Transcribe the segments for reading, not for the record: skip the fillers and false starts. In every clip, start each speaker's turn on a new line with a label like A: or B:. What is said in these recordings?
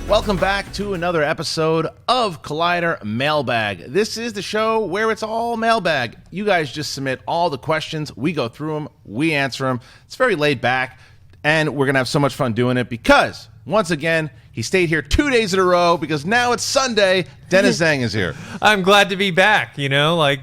A: Welcome back to another episode of Collider Mailbag. This is the show where it's all mailbag. You guys just submit all the questions. We go through them. We answer them. It's very laid back, and we're going to have so much fun doing it because, once again, he stayed here 2 days in a row because now it's Sunday. Dennis Tzeng is here.
B: I'm glad to be back,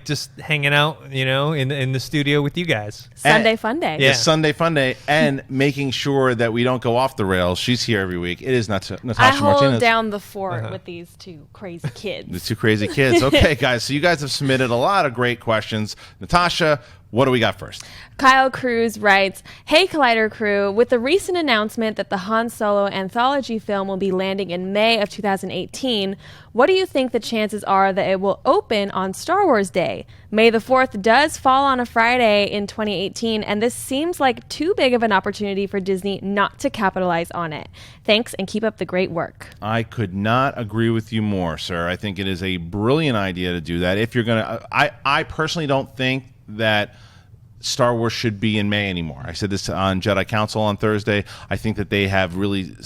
B: just hanging out, in the studio with you guys.
C: Sunday fun day.
A: Yeah. It's Sunday fun day and making sure that we don't go off the rails. She's here every week. It is Natasha Martinez.
C: I hold down the fort with these two crazy kids.
A: The two crazy kids. Okay, guys. So you guys have submitted a lot of great questions. Natasha, what do we got first?
C: Kyle Cruz writes, "Hey Collider crew, with the recent announcement that the Han Solo anthology film will be landing in May of 2018, what do you think the chances are that it will open on Star Wars Day? May the 4th does fall on a Friday in 2018, and this seems like too big of an opportunity for Disney not to capitalize on it. Thanks, and keep up the great work."
A: I could not agree with you more, sir. I think it is a brilliant idea to do that. If you're going to, I personally don't think that Star Wars should be in May anymore. I said this on Jedi Council on Thursday. I think that they have really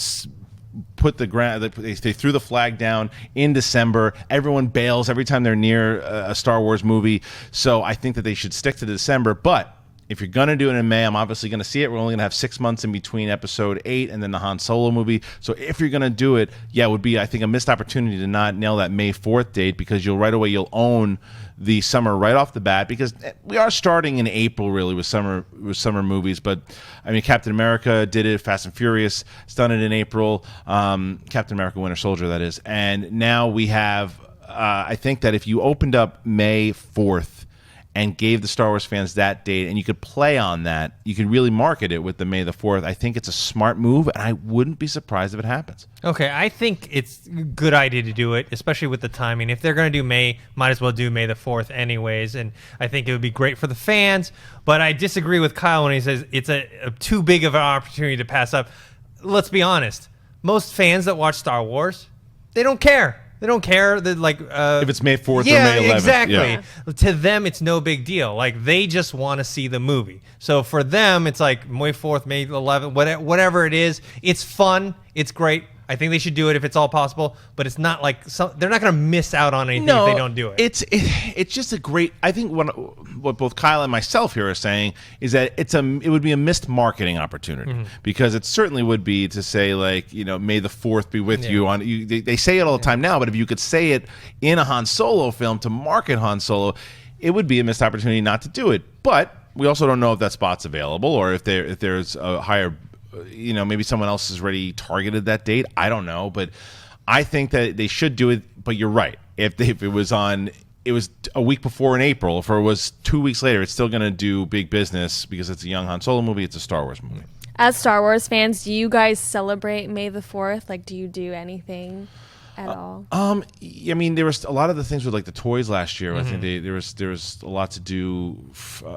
A: put the ground. They threw the flag down in December. Everyone bails every time they're near a Star Wars movie. So I think that they should stick to December. But if you're going to do it in May, I'm obviously going to see it. We're only going to have 6 months in between Episode 8 and then the Han Solo movie. So if you're going to do it, yeah, it would be, I think, a missed opportunity to not nail that May 4th date because you'll own the summer right off the bat because we are starting in April really with summer movies. But I mean, Captain America did it. Fast and Furious has done it in April. Captain America: Winter Soldier, that is. And now we have. I think that if you opened up May 4th and gave the Star Wars fans that date, and you could play on that, you could really market it with the May the 4th. I think it's a smart move, and I wouldn't be surprised if it happens.
B: Okay, I think it's a good idea to do it, especially with the timing. If they're going to do May, might as well do May the 4th anyways, and I think it would be great for the fans, but I disagree with Kyle when he says it's a too big of an opportunity to pass up. Let's be honest. Most fans that watch Star Wars, they don't care. They don't care that
A: if it's May 4th or May 11th.
B: Yeah, exactly.
A: Yeah.
B: To them, it's no big deal. Like they just want to see the movie. So for them, it's like May 4th, May 11th, whatever it is. It's fun. It's great. I think they should do it if it's all possible, but it's not like they're not going to miss out on anything if they don't do it.
A: It's just a great. I think what both Kyle and myself here are saying is that it would be a missed marketing opportunity because it certainly would be to say May the 4th be with you on. They say it all the time now, but if you could say it in a Han Solo film to market Han Solo, it would be a missed opportunity not to do it. But we also don't know if that spot's available or if there's a higher. Maybe someone else has already targeted that date. I don't know, but I think that they should do it. But you're right. If it was a week before in April, if it was 2 weeks later, it's still going to do big business because it's a young Han Solo movie. It's a Star Wars movie.
C: As Star Wars fans, do you guys celebrate May the 4th? Like, do you do anything at all?
A: I mean, there was a lot of the things with the toys last year. I think there was a lot to do.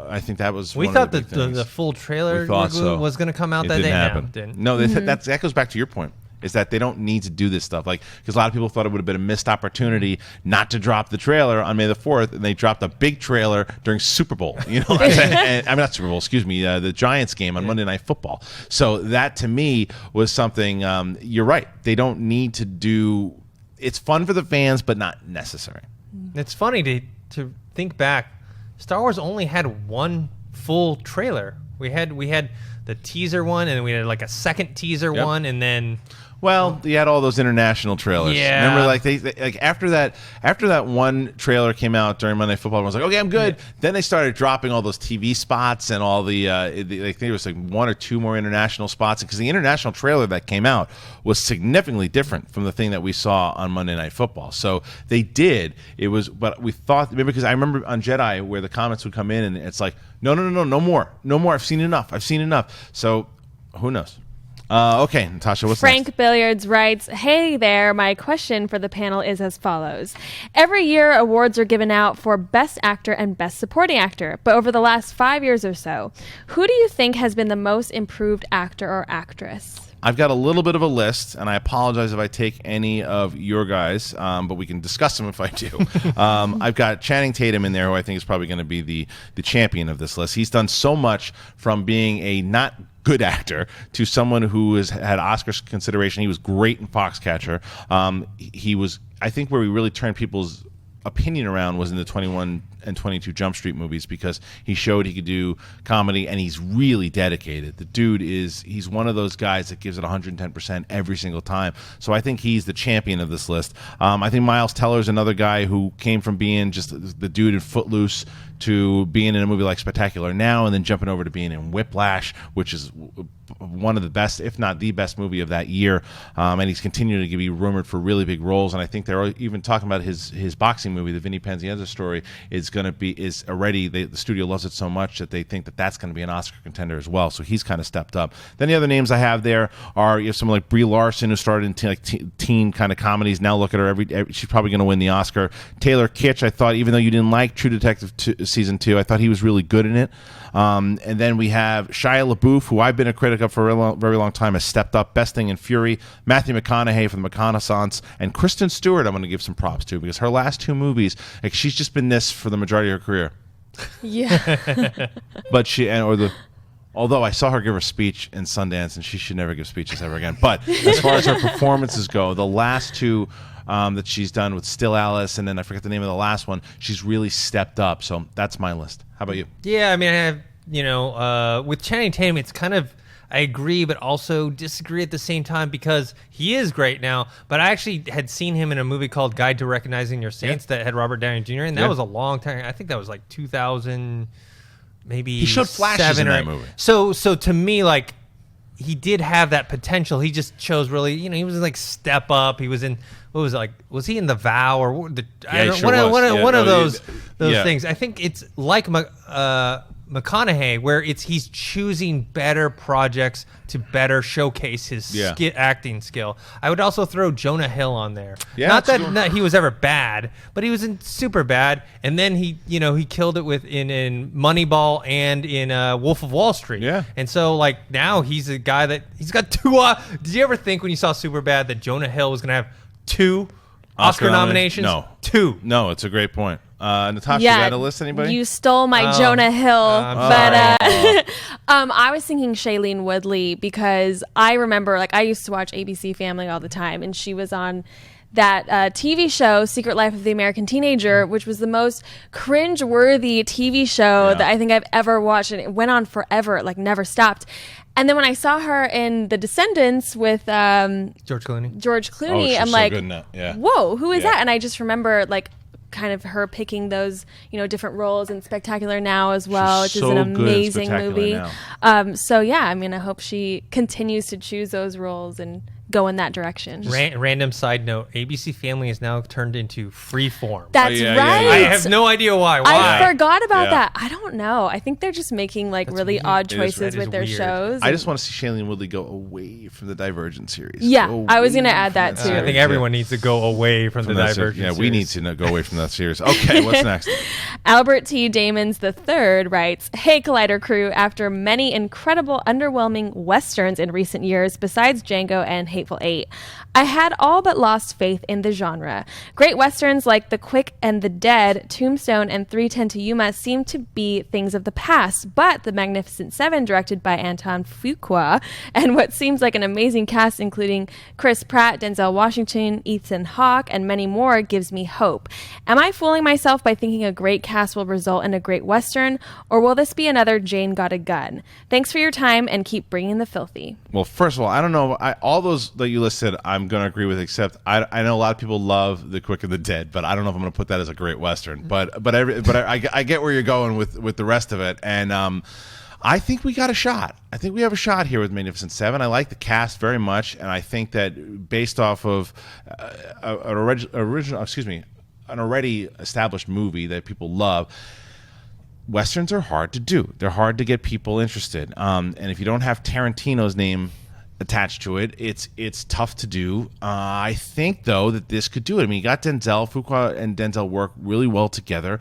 A: I think that was.
B: We thought that the full trailer was going to come out that day.
A: Didn't happen. No, that goes back to your point. Is that they don't need to do this stuff because a lot of people thought it would have been a missed opportunity not to drop the trailer on May the 4th, and they dropped a big trailer during Super Bowl. And, I mean, not Super Bowl. Excuse me, the Giants game on Monday Night Football. So that to me was something. You're right. They don't need to do. It's fun for the fans, but not necessary.
B: It's funny to think back. Star Wars only had one full trailer. We had the teaser one, and then we had a second teaser one, and then.
A: Well, you had all those international trailers.
B: Yeah.
A: Remember, they after that one trailer came out during Monday Night Football, I was like, okay, I'm good. Yeah. Then they started dropping all those TV spots and all I think there was one or two more international spots because the international trailer that came out was significantly different from the thing that we saw on Monday Night Football. So they did. It was, but we thought maybe because I remember on Jedi where the comments would come in and it's like, no more. I've seen enough. So who knows? Okay, Natasha, what's
C: Frank
A: next?
C: Billiards writes, "Hey there, my question for the panel is as follows. Every year, awards are given out for Best Actor and Best Supporting Actor, but over the last 5 years or so, who do you think has been the most improved actor or actress?"
A: I've got a little bit of a list, and I apologize if I take any of your guys, but we can discuss them if I do. I've got Channing Tatum in there, who I think is probably going to be the champion of this list. He's done so much, from being a not good actor to someone who has had Oscar consideration. He was great in Foxcatcher. He was, I think, where we really turned people's opinion around was in the 21 and 22 Jump Street movies, because he showed he could do comedy, and he's really dedicated. The dude he's one of those guys that gives it 110% every single time. So I think he's the champion of this list. I think Miles Teller's another guy who came from being just the dude in Footloose to being in a movie like Spectacular Now, and then jumping over to being in Whiplash, which is one of the best, if not the best movie of that year. And he's continuing to be rumored for really big roles. And I think they're even talking about his boxing movie, the Vinny Pazienza story, is already, the studio loves it so much that they think that that's going to be an Oscar contender as well. So he's kind of stepped up. Then the other names I have there are, you have someone like Brie Larson, who started in teen kind of comedies. Now look at her, she's probably going to win the Oscar. Taylor Kitsch, I thought, even though you didn't like True Detective season 2, I thought he was really good in it. And then we have Shia LaBeouf, who I've been a critic of for a very long time, has stepped up. Best Thing in Fury. Matthew McConaughey from the McConaissance, and Kristen Stewart I'm going to give some props to, because her last 2 movies, like, she's just been this for the majority of her career.
C: Yeah.
A: But although I saw her give a speech in Sundance, and she should never give speeches ever again. But as far as her performances go, the last 2 that she's done with Still Alice, and then I forget the name of the last one, she's really stepped up. So that's my list. How about you?
B: Yeah, I mean, I have, with Channing Tatum, it's kind of, I agree, but also disagree at the same time, because he is great now. But I actually had seen him in a movie called Guide to Recognizing Your Saints that had Robert Downey Jr. And that was a long time. I think that was like 2000, maybe.
A: He showed flashes in that movie.
B: So to me, like, he did have that potential. He just chose really, he was like Step Up. He was in, what was it, like, was he in The Vow or one of those things? I think it's like McConaughey, where he's choosing better projects to better showcase his acting skill. I would also throw Jonah Hill on there. Yeah, not that he was ever bad, but he was in super bad, and then he killed it in Moneyball and in Wolf of Wall Street. Yeah, and so like now he's a guy that he's got 2. Did you ever think when you saw Superbad that Jonah Hill was going to have 2 Oscar nominations?
A: No,
B: 2.
A: No, it's a great point. Natasha, you got a list? Anybody?
C: You stole my Jonah Hill, I was thinking Shailene Woodley, because I remember, like, I used to watch ABC Family all the time, and she was on that TV show, Secret Life of the American Teenager, which was the most cringe-worthy TV show that I think I've ever watched, and it went on forever, it, like, never stopped. And then when I saw her in The Descendants with
B: George
C: Clooney, I'm like, whoa, who is that? And I just remember, like, kind of her picking those, different roles in Spectacular Now as well, which is an amazing movie. So yeah, I mean, I hope she continues to choose those roles and go in that direction.
B: Random side note: ABC Family is now turned into Freeform.
C: That's right.
B: I have no idea why.
C: I forgot about that. I don't know. I think they're just making really weird. Odd choices with their shows.
A: I just want to see Shailene Woodley go away from the Divergent series.
C: Yeah, I was going to add that too.
B: I think everyone needs to go away from the Divergent series.
A: Yeah, we need to go away from that series. Okay, what's next?
C: Albert T. Damons III writes, "Hey Collider crew, after many incredible underwhelming westerns in recent years, besides Django and Hateful Eight, I had all but lost faith in the genre. Great westerns like The Quick and the Dead, Tombstone, and 3:10 to Yuma seem to be things of the past, but The Magnificent Seven, directed by Anton Fuqua, and what seems like an amazing cast including Chris Pratt, Denzel Washington, Ethan Hawke, and many more gives me hope. Am I fooling myself by thinking a great cast will result in a great western, or will this be another Jane Got a Gun? Thanks for your time and keep bringing the filthy." Well,
A: first of all, I don't know. All those that you listed, I'm going to agree with, except I know a lot of people love The Quick and the Dead, but I don't know if I'm going to put that as a great western. But I get where you're going with the rest of it, and I think we got a shot. I think we have a shot here with Magnificent Seven. I like the cast very much, and I think that based off of an already established movie that people love, westerns are hard to do. They're hard to get people interested, and if you don't have Tarantino's name attached to it, it's tough to do. I think though that this could do it. I mean, you got Denzel. Fuqua and Denzel work really well together.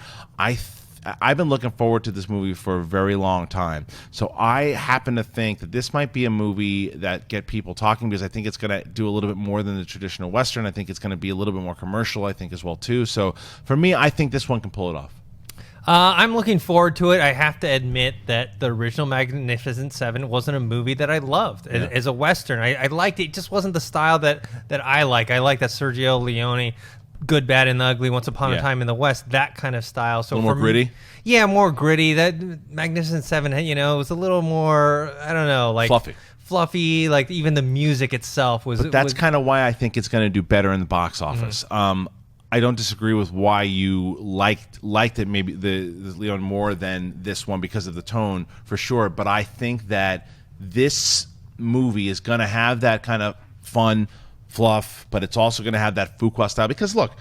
A: I've been looking forward to this movie for a very long time. So I happen to think that this might be a movie that get people talking, because I think it's going to do a little bit more than the traditional Western. I think it's going to be a little bit more commercial, I think, as well, too. So for me, I think this one can pull it off.
B: I'm looking forward to it. I have to admit that the original Magnificent Seven wasn't a movie that I loved as a Western. I liked it. It just wasn't the style that I like. I like that Sergio Leone, Good, Bad, and the Ugly, Once Upon a Time in the West, that kind of style. So
A: a little more gritty?
B: Yeah, more gritty. That Magnificent Seven, it was a little more, I don't know, like... Fluffy, like even the music itself was...
A: But that's kind of why I think it's going to do better in the box office. I don't disagree with why you liked it, maybe the Leon more than this one, because of the tone, for sure. But I think that this movie is going to have that kind of fun fluff, but it's also going to have that Fuqua style. Because look,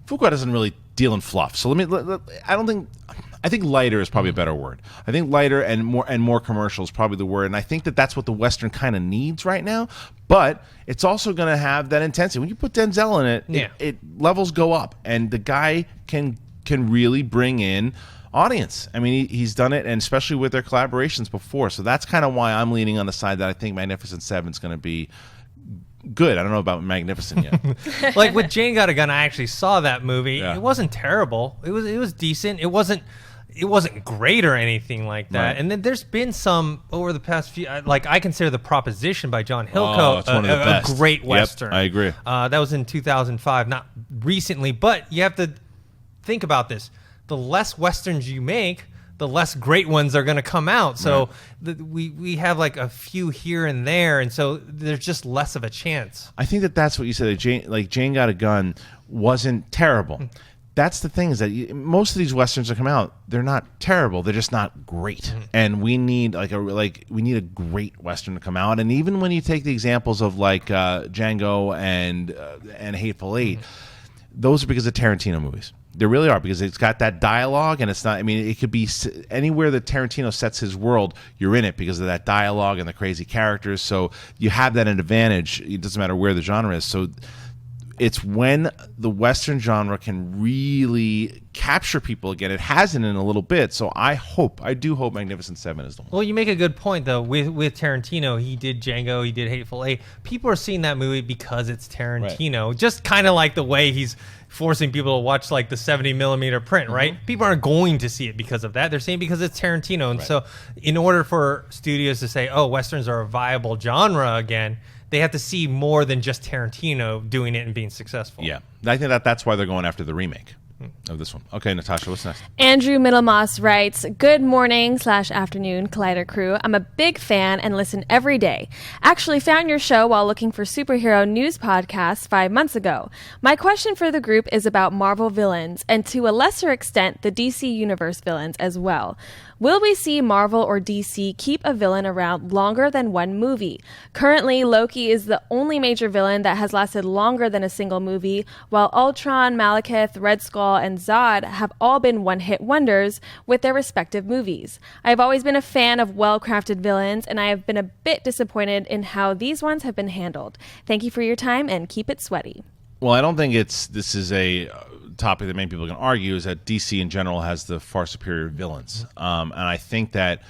A: Fuqua doesn't really deal in fluff. So I think lighter is probably a better word. I think lighter and more commercial is probably the word. And I think that that's what the Western kind of needs right now. But it's also going to have that intensity. When you put Denzel in it, it levels go up, and the guy can really bring in audience. I mean, he's done it, and especially with their collaborations before. So that's kind of why I'm leaning on the side that I think Magnificent Seven is going to be good. I don't know about Magnificent yet.
B: Like with Jane Got a Gun, I actually saw that movie. Yeah. It wasn't terrible. It was decent. It wasn't great or anything like that. Right. And then there's been some over the past few, like I consider The Proposition by John Hillcoat a great Western.
A: Yep, I agree.
B: That was in 2005, not recently, but you have to think about this. The less Westerns you make, the less great ones are going to come out. So we have like a few here and there, and so there's just less of a chance.
A: I think that's what you said. Jane Got a Gun wasn't terrible. That's the thing, is that most of these Westerns that come out, they're not terrible. They're just not great. And we need we need a great Western to come out. And even when you take the examples of like Django and Hateful Eight, those are because of Tarantino movies. They really are, because it's got that dialogue, and it's not, I mean, it could be anywhere that Tarantino sets his world, you're in it because of that dialogue and the crazy characters. So you have that advantage. It doesn't matter where the genre is. So it's when the Western genre can really capture people again. It hasn't in a little bit, so I do hope Magnificent Seven is the one.
B: Well, you make a good point, though. With Tarantino, he did Django, he did Hateful Eight. People are seeing that movie because it's Tarantino. Right. Just kind of like the way he's forcing people to watch like the 70mm print, right? People aren't going to see it because of that. They're saying because it's Tarantino. And so in order for studios to say, oh, Westerns are a viable genre again, they have to see more than just Tarantino doing it and being successful.
A: Yeah. I think that's why they're going after the remake of this one. Okay, Natasha, what's next?
C: Andrew Middlemoss writes, "Good morning/afternoon, Collider crew. I'm a big fan and listen every day. Actually found your show while looking for superhero news podcasts 5 months ago. My question for the group is about Marvel villains, and to a lesser extent, the DC Universe villains as well. Will we see Marvel or DC keep a villain around longer than one movie? Currently, Loki is the only major villain that has lasted longer than a single movie, while Ultron, Malekith, Red Skull, and Zod have all been one-hit wonders with their respective movies. I've always been a fan of well-crafted villains, and I have been a bit disappointed in how these ones have been handled. Thank you for your time, and keep it sweaty."
A: Well, I don't think this is a topic that many people can argue, is that DC in general has the far superior villains. And I think that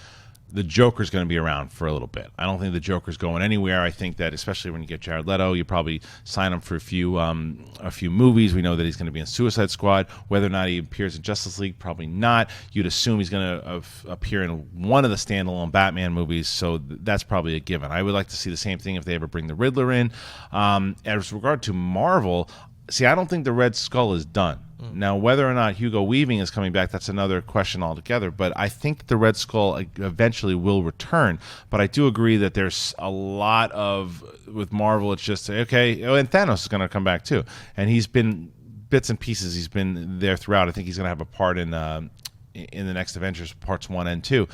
A: the Joker's going to be around for a little bit. I don't think the Joker's going anywhere. I think that, especially when you get Jared Leto, you probably sign him for a few movies. We know that he's going to be in Suicide Squad. Whether or not he appears in Justice League, probably not. You'd assume he's going to appear in one of the standalone Batman movies, so that's probably a given. I would like to see the same thing if they ever bring the Riddler in. As regard to Marvel, see, I don't think the Red Skull is done. Now, whether or not Hugo Weaving is coming back, that's another question altogether. But I think that the Red Skull eventually will return. But I do agree that there's a lot of, with Marvel, it's just, okay, and Thanos is going to come back too. And he's been, bits and pieces, he's been there throughout. I think he's going to have a part in the next Avengers parts 1 and 2.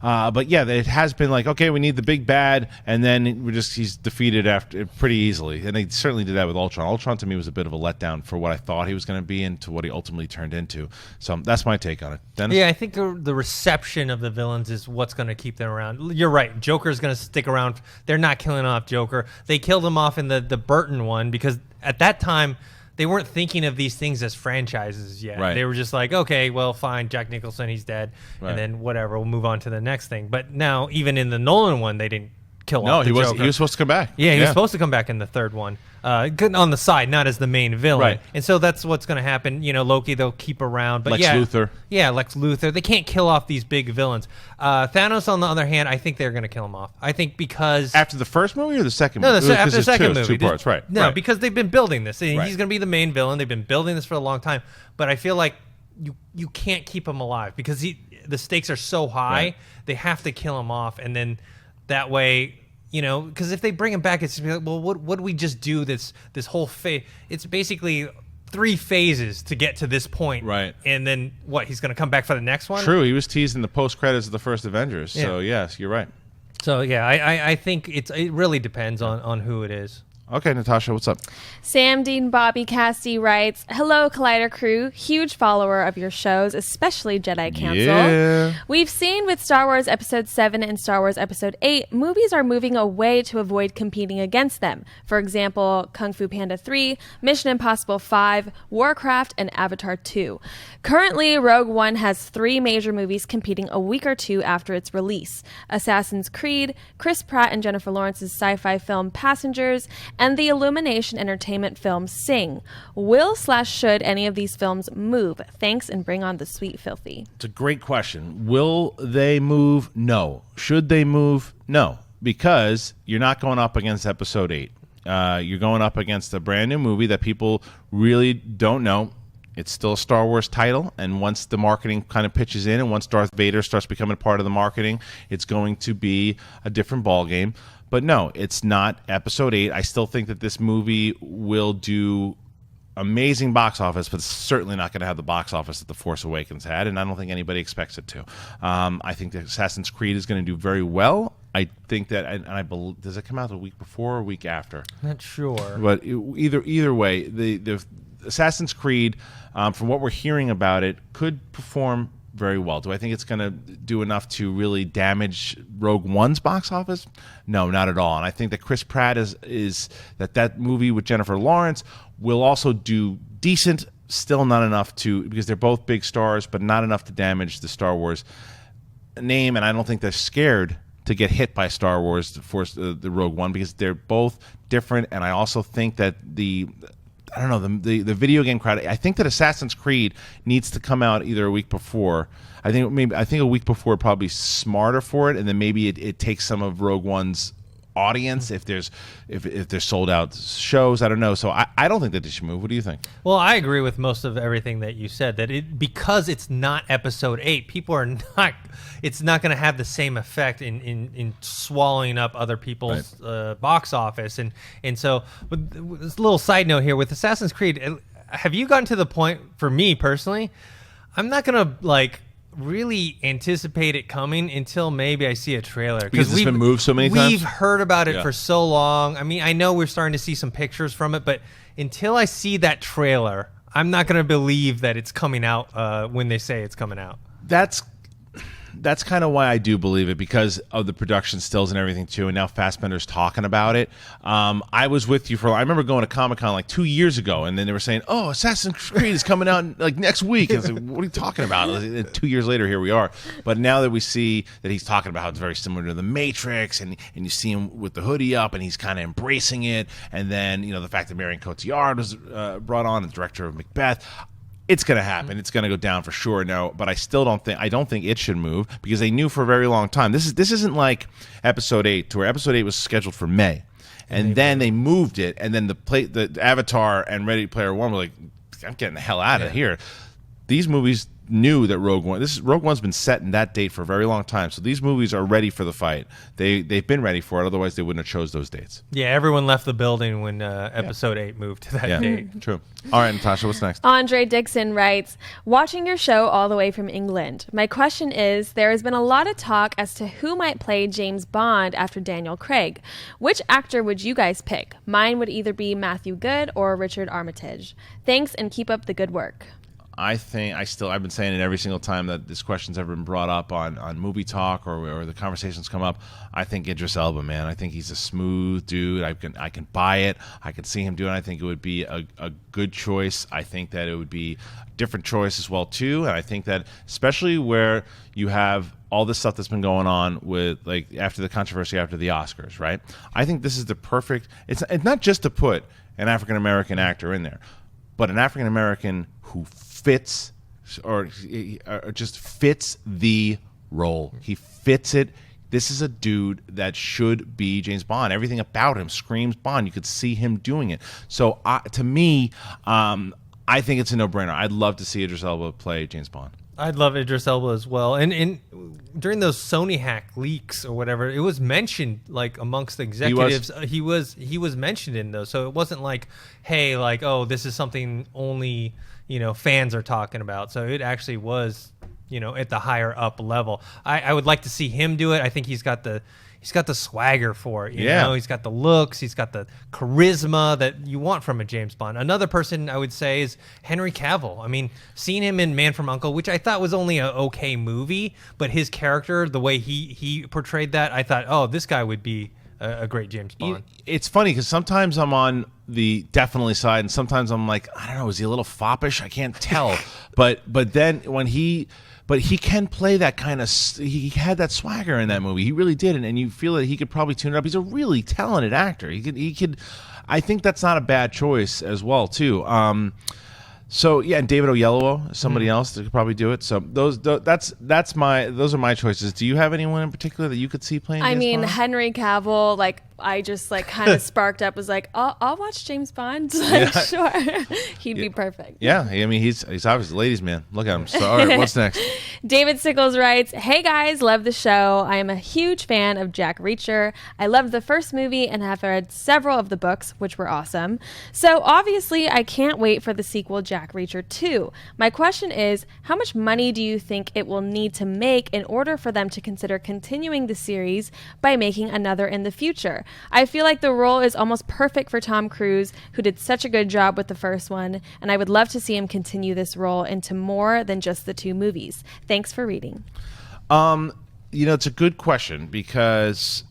A: But yeah, it has been like, okay, we need the big bad, and then he's defeated after pretty easily. And they certainly did that with Ultron. Ultron to me was a bit of a letdown for what I thought he was going to be and to what he ultimately turned into. So that's my take on it. Dennis?
B: Yeah, I think the reception of the villains is what's going to keep them around. You're right. Joker's going to stick around. They're not killing off Joker. They killed him off in the Burton one because at that time they weren't thinking of these things as franchises yet.
A: Right.
B: They were just like, okay, well, fine, Jack Nicholson, he's dead,
A: Right.
B: and then whatever, we'll move on to the next thing. But now, even in the Nolan one, they didn't kill
A: No,
B: off the
A: he was
B: Joker.
A: he was supposed to come back.
B: Yeah, he was supposed to come back in the third one. Good on the side, not as the main villain.
A: Right.
B: And so that's what's going to happen. Loki they'll keep around. But
A: Lex
B: yeah,
A: Luthor.
B: Yeah, Lex Luthor. They can't kill off these big villains. Thanos, on the other hand, I think they're going to kill him off. I think because...
A: After the first movie or the second
B: No,
A: movie?
B: after the second movie.
A: Two parts, right.
B: No,
A: right.
B: because they've been building this. And
A: Right.
B: he's going to be the main villain. They've been building this for a long time. But I feel like you can't keep him alive because the stakes are so high.
A: Right.
B: They have to kill him off. And then that way... because if they bring him back, it's gonna be like, well, what do we just do? This whole phase. It's basically 3 phases to get to this point,
A: Right.
B: And then what? He's going to come back for the next one.
A: True, he was teased in the post credits of the first Avengers. So yes, you're right.
B: So yeah, I think it really depends on who it is.
A: Okay, Natasha, what's up?
C: Sam Dean Bobby Casty writes, "Hello, Collider crew. Huge follower of your shows, especially Jedi Council.
A: Yeah.
C: We've seen with Star Wars Episode 7 and Star Wars Episode 8, movies are moving away to avoid competing against them. For example, Kung Fu Panda 3, Mission Impossible 5, Warcraft, and Avatar 2. Currently, Rogue One has 3 major movies competing a week or 2 after its release. Assassin's Creed, Chris Pratt and Jennifer Lawrence's sci-fi film Passengers, and the Illumination Entertainment film Sing. Will/should any of these films move? Thanks, and bring on the sweet filthy."
A: It's a great question. Will they move? No. Should they move? No. Because you're not going up against Episode 8. You're going up against a brand new movie that people really don't know. It's still a Star Wars title, and once the marketing kind of pitches in, and once Darth Vader starts becoming a part of the marketing, it's going to be a different ballgame. But no, it's not Episode 8. I still think that this movie will do amazing box office, but it's certainly not going to have the box office that The Force Awakens had, and I don't think anybody expects it to. I think that Assassin's Creed is going to do very well. I think that, and I believe, does it come out a week before or a week after?
B: Not sure.
A: But either way, the Assassin's Creed, from what we're hearing about it, could perform very well. Do I think it's going to do enough to really damage Rogue One's box office? No, not at all. And I think that Chris Pratt is that movie with Jennifer Lawrence will also do decent, still not enough to, because they're both big stars, but not enough to damage the Star Wars name. And I don't think they're scared to get hit by Star Wars, the Rogue One, because they're both different. And I also think that the video game crowd, I think that Assassin's Creed needs to come out either a week before. I think a week before would probably be smarter for it, and then maybe it takes some of Rogue One's audience if there's sold out shows. I don't know. So I don't think that they should move. What do you think?
B: Well, I agree with most of everything that you said. That because it's not Episode 8, people are not. It's not going to have the same effect in swallowing up other people's box office. And so, with this little side note here with Assassin's Creed, have you gotten to the point, for me personally, I'm not going to really anticipate it coming until maybe I see a trailer,
A: Because it's been moved so many times?
B: We've heard about it for so long. I mean, I know we're starting to see some pictures from it, but until I see that trailer, I'm not going to believe that it's coming out when they say it's coming out.
A: That's kind of why I do believe it, because of the production stills and everything too, and now Fassbender's talking about it. I was with you I remember going to Comic-Con 2 years ago, and then they were saying, "Oh, Assassin's Creed is coming out next week." And I was like, "What are you talking about?" And 2 years later, here we are. But now that we see that he's talking about how it's very similar to The Matrix, and you see him with the hoodie up, and he's kind of embracing it, and then the fact that Marion Cotillard was brought on, the director of Macbeth. It's going to happen. It's going to go down for sure. No, but I don't think it should move, because they knew for a very long time. This isn't like Episode 8, where Episode 8 was scheduled for May, and then they moved it, and then the Avatar and Ready Player One were like, "I'm getting the hell out of here." These movies knew that Rogue One's been set in that date for a very long time, so these movies are ready for the fight. They've been ready for it, otherwise they wouldn't have chose those dates.
B: Yeah, everyone left the building when Episode 8 moved to that date.
A: True. All right, Natasha, what's next?
C: Andre Dixon writes, "Watching your show all the way from England. My question is, there has been a lot of talk as to who might play James Bond after Daniel Craig. Which actor would you guys pick? Mine would either be Matthew Goode or Richard Armitage. Thanks, and keep up the good work."
A: I've been saying it every single time that this question's ever been brought up on Movie Talk or the conversations come up. I think Idris Elba, man. I think he's a smooth dude. I can buy it. I can see him doing it. I think it would be a good choice. I think that it would be a different choice as well too. And I think that especially where you have all this stuff that's been going on with, like, after the controversy after the Oscars, right? I think this is the perfect. It's not just to put an African American actor in there, but an African American who fits or just fits the role. He fits it. This is a dude that should be James Bond. Everything about him screams Bond. You could see him doing it. So to me, I think it's a no-brainer. I'd love to see Idris Elba play James Bond.
B: I'd love Idris Elba as well. And during those Sony hack leaks or whatever, it was mentioned, like, amongst the executives. He was mentioned in those. So it wasn't like, hey, like, oh, this is something only, fans are talking about. So it actually was, at the higher up level. I would like to see him do it. I think he's got the swagger for it. You know, he's got the looks, he's got the charisma that you want from a James Bond. Another person I would say is Henry Cavill. I mean, seeing him in Man from U.N.C.L.E., which I thought was only an okay movie, but his character, the way he portrayed that, I thought, oh, this guy would be a great James Bond.
A: It's funny because sometimes I'm on the definitely side, and sometimes I'm like, I don't know, is he a little foppish? I can't tell. but then when he can play that kind of. He had that swagger in that movie. He really did, and you feel that he could probably tune it up. He's a really talented actor. He could. I think that's not a bad choice as well, too. So yeah, and David Oyelowo, somebody else that could probably do it. So those are my choices. Do you have anyone in particular that you could see playing?
C: I
A: James
C: mean,
A: Bond?
C: Henry Cavill. Like, I just kind of sparked up. Was like, I'll watch James Bond. Like, sure, he'd be perfect.
A: Yeah, I mean, he's obviously a ladies' man. Look at him. So, all right, what's next?
C: David Sickles writes, "Hey guys, love the show. I am a huge fan of Jack Reacher. I loved the first movie and have read several of the books, which were awesome. So obviously, I can't wait for the sequel, Jack Reacher 2. My question is, how much money do you think it will need to make in order for them to consider continuing the series by making another in the future? I feel like the role is almost perfect for Tom Cruise, who did such a good job with the first one, and I would love to see him continue this role into more than just the 2 movies. Thanks for reading."
A: It's a good question because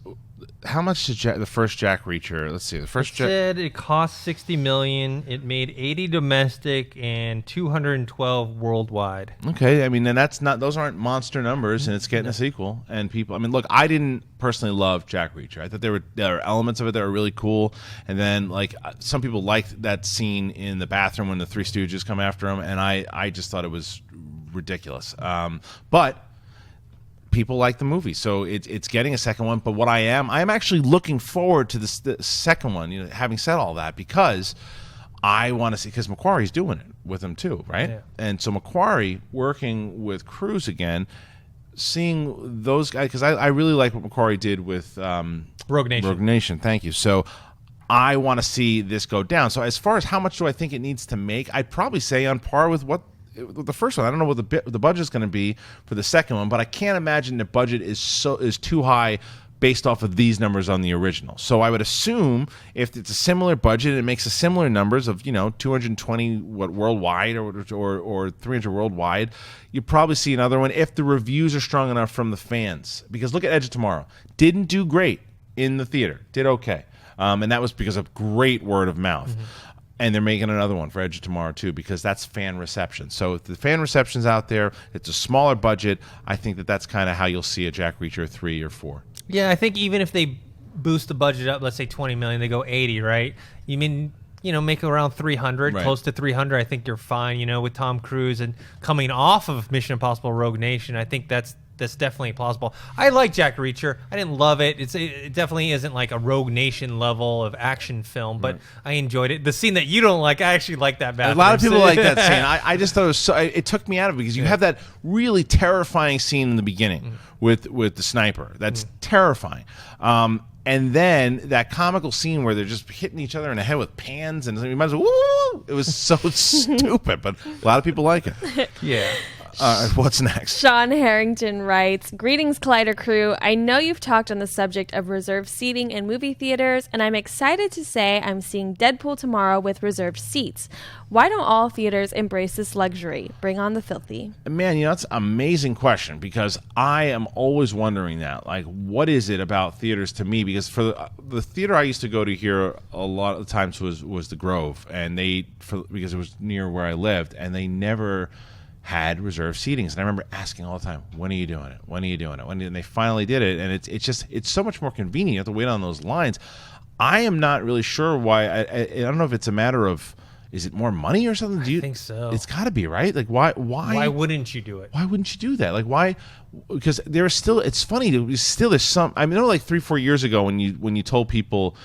A: how much did the first Jack Reacher? Let's see. The first
B: said it cost $60 million. It made 80 domestic and 212 worldwide.
A: Okay, I mean, and those aren't monster numbers, and it's getting a sequel. And people, I mean, look, I didn't personally love Jack Reacher. I thought there were elements of it that were really cool, and then like some people liked that scene in the bathroom when the Three Stooges come after him, and I just thought it was ridiculous. But people like the movie, so it's getting a second one. But what I'm actually looking forward to the second one. Having said all that, because I want to see, because Macquarie's doing it with him too, right? Yeah. And so Macquarie working with Cruise again, seeing those guys, because I really like what Macquarie did with
B: Rogue Nation.
A: Rogue Nation, thank you. So I want to see this go down. So as far as how much do I think it needs to make, I'd probably say on par with what the first one. I don't know what the budget is going to be for the second one, but I can't imagine the budget is too high based off of these numbers on the original. So I would assume if it's a similar budget, it makes a similar numbers of 220 worldwide or 300 worldwide. You probably see another one if the reviews are strong enough from the fans. Because look at Edge of Tomorrow, didn't do great in the theater, did okay, and that was because of great word of mouth. Mm-hmm. And they're making another one for Edge of Tomorrow, too, because that's fan reception. So if the fan reception's out there, it's a smaller budget. I think that's kind of how you'll see a Jack Reacher 3 or 4.
B: Yeah, I think even if they boost the budget up, let's say $20 million, they go 80, right? You mean, make around 300, right. Close to 300. I think you're fine, with Tom Cruise and coming off of Mission Impossible Rogue Nation. I think that's definitely plausible. I like Jack Reacher. I didn't love it. It definitely isn't like a Rogue Nation level of action film, but I enjoyed it. The scene that you don't like, I actually like that bathroom.
A: A lot of people like that scene. I just thought it was it took me out of it because you have that really terrifying scene in the beginning with the sniper. That's terrifying. And then that comical scene where they're just hitting each other in the head with pans, and you might as well, woo! It was so stupid, but a lot of people like it.
B: Yeah.
A: What's next?
C: Sean Harrington writes, "Greetings, Collider crew. I know you've talked on the subject of reserved seating in movie theaters, and I'm excited to say I'm seeing Deadpool tomorrow with reserved seats. Why don't all theaters embrace this luxury? Bring on the filthy."
A: Man, that's an amazing question, because I am always wondering that. Like, what is it about theaters to me? Because for the theater I used to go to here a lot of the times was the Grove, and because it was near where I lived, and they never had reserved seatings. And I remember asking all the time, when are you doing it? When are you doing it? And they finally did it, and it's so much more convenient. You have to wait on those lines. I am not really sure why. I don't know if it's a matter of, is it more money or something?
B: I think so.
A: It's got to be, right? Like, why
B: wouldn't you do it?
A: Why wouldn't you do that? Like, why? Because there's still, it's funny, there's some, I mean, like 3-4 years ago when you told people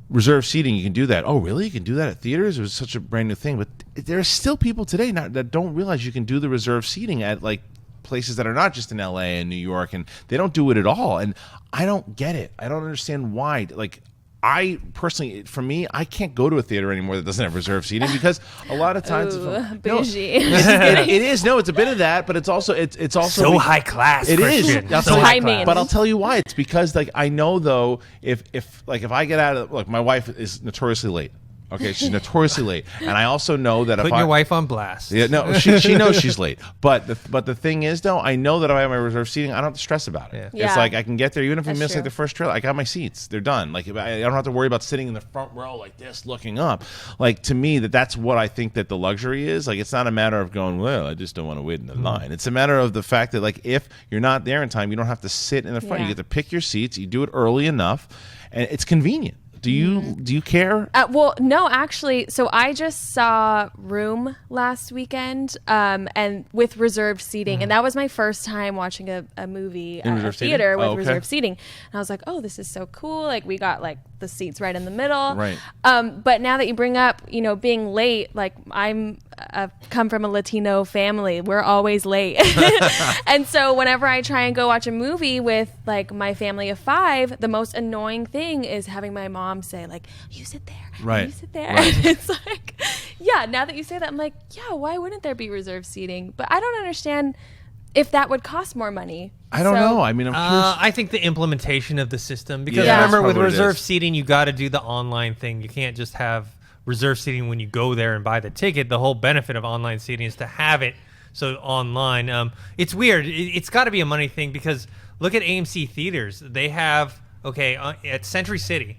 A: reserved seating, you can do that. Oh, really? You can do that at theaters? It was such a brand new thing. But there are still people today that don't realize you can do the reserved seating at like places that are not just in LA and New York, and they don't do it at all. And I don't get it. I don't understand why. Like, I personally, for me, I can't go to a theater anymore that doesn't have reserved seating, because a lot of times,
C: bougie.
A: It is. No, it's a bit of that, but it's also
B: so high class.
A: It is.
C: High maintenance.
A: But I'll tell you why. It's because, like, I know though, if I get out of, look, my wife is notoriously late. Okay, she's notoriously late, and I also know that
B: Putting your wife on blast.
A: Yeah, no, she knows she's late. But the thing is, though, I know that if I have my reserved seating, I don't have to stress about it.
C: Yeah.
A: It's like I can get there even if we
C: That's
A: miss
C: true.
A: like the first trailer. I got my seats; they're done. Like, I don't have to worry about sitting in the front row like this, looking up. Like, to me, that's what I think that the luxury is. Like, it's not a matter of going, well, I just don't want to wait in the line. It's a matter of the fact that, like, if you're not there in time, you don't have to sit in the front.
C: Yeah.
A: You get to pick your seats. You do it early enough, and it's convenient. Do you care?
C: Well, no, actually. So I just saw Room last weekend, and with reserved seating, and that was my first time watching a movie at a
A: reserved seating?
C: theater with
A: Oh, okay.
C: reserved seating. And I was like, oh, this is so cool. Like, we got like the seats right in the middle.
A: Right.
C: But now that you bring up, being late, like I'm come from a Latino family. We're always late. And so whenever I try and go watch a movie with like my family of 5, the most annoying thing is having my mom say like, you sit there.
A: Right.
C: You sit there.
A: Right.
C: And it's like, yeah, now that you say that, I'm like, yeah, why wouldn't there be reserved seating? But I don't understand if that would cost more money.
A: I don't know. I mean, I'm curious.
B: I think the implementation of the system, because
A: Yeah,
B: remember,
A: that's
B: with
A: probably what it
B: reserved
A: is.
B: seating, you got to do the online thing. You can't just have reserved seating when you go there and buy the ticket. The whole benefit of online seating is to have it so online. It's weird. It's got to be a money thing, because look at AMC theaters. They have at Century City,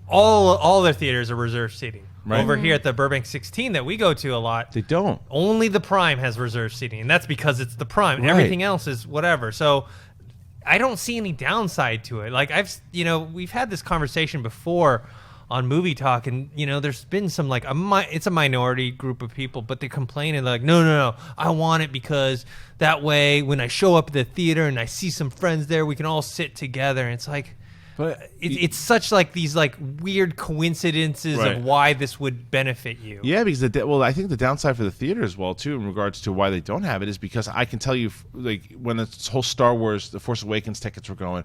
B: all their theaters are reserved seating.
A: Right.
B: Over here at the Burbank 16 that we go to a lot,
A: They don't.
B: only the Prime has reserved seating, and that's because it's the Prime.
A: Right.
B: Everything else is whatever. So I don't see any downside to it. Like, we've had this conversation before on Movie Talk, and there's been some like it's a minority group of people, but they're complaining like, no, I want it because that way when I show up at the theater and I see some friends there, we can all sit together. And it's like,
A: But
B: it's such like these like weird coincidences
A: Right.
B: of why this would benefit you.
A: yeah, because I think the downside for the theater as well too, in regards to why they don't have it, is because I can tell you, like, when this whole Star Wars, The Force Awakens tickets were going,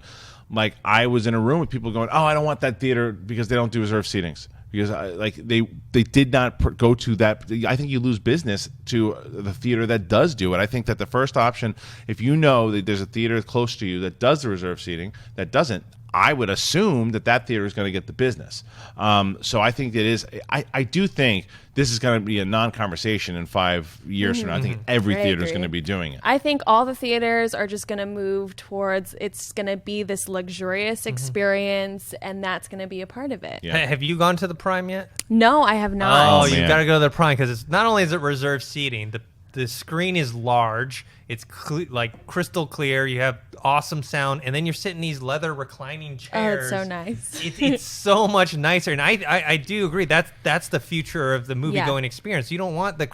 A: like, I was in a room with people going, oh, I don't want that theater because they don't do reserved seatings. Because they did not go to that. I think you lose business to the theater that does do it. I think that the first option, if you know that there's a theater close to you that does the reserved seating, that doesn't, I would assume that theater is going to get the business. So I think it is. I do think this is going to be a non-conversation in 5 years from now. I think every
C: I
A: theater is
C: agree.
A: going to be doing it.
C: I think all the theaters are just going to move towards it's going to be this luxurious experience, and that's going to be a part of it.
A: Yeah.
B: Have you gone to the Prime yet?
C: No, I have not.
B: Oh,
A: Oh,
B: you
A: man.
B: got to go to the Prime, because it's not only is it reserved seating, the screen is large, it's like crystal clear, you have awesome sound, and then you're sitting in these leather reclining
C: Oh,
B: chairs.
C: it's so nice.
B: It's so much nicer, and I do agree that's the future of the movie going experience. You don't want the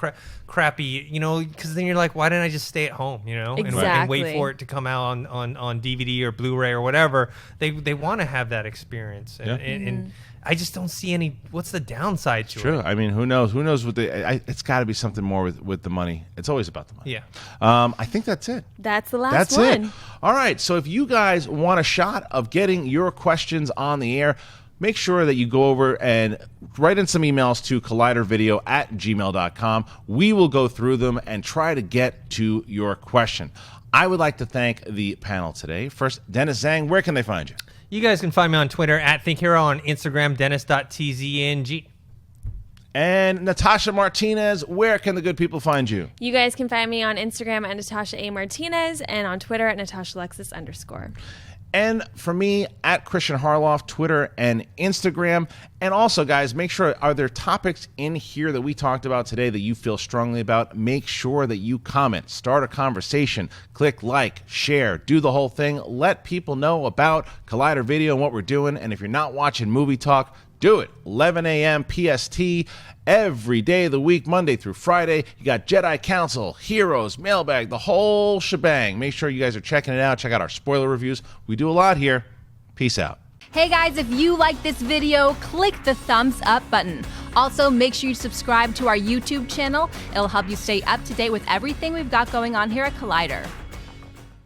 B: crappy, because then you're like, why didn't I just stay at home, and wait
C: Exactly.
B: for it to come out on DVD or Blu-ray or whatever. They want to have that experience, and I just don't see any. What's the downside to
A: True.
B: it?
A: I mean, who knows? Who knows what it's got to be something more with the money. It's always about the money.
B: Yeah.
A: I think that's it.
C: That's the last
A: That's
C: one.
A: it. All right. So if you guys want a shot of getting your questions on the air, make sure that you go over and write in some emails to collidervideo@gmail.com. We will go through them and try to get to your question. I would like to thank the panel today. First, Dennis Tzeng, where can they find you?
B: You guys can find me on Twitter @ThinkHero, on Instagram, Dennis.tzng.
A: And Natasha Martinez, where can the good people find you?
C: You guys can find me on Instagram at Natasha A. Martinez and on Twitter at NatashaLexis_.
A: And for me, at Kristian Harloff, Twitter and Instagram. And also, guys, make sure, are there topics in here that we talked about today that you feel strongly about? Make sure that you comment, start a conversation, click like, share, do the whole thing. Let people know about Collider Video and what we're doing. And if you're not watching Movie Talk, do it. 11 a.m. PST every day of the week, Monday through Friday. You got Jedi Council, Heroes, Mailbag, the whole shebang. Make sure you guys are checking it out. Check out our spoiler reviews. We do a lot here. Peace out.
D: Hey guys, if you like this video, click the thumbs up button. Also, make sure you subscribe to our YouTube channel. It'll help you stay up to date with everything we've got going on here at Collider.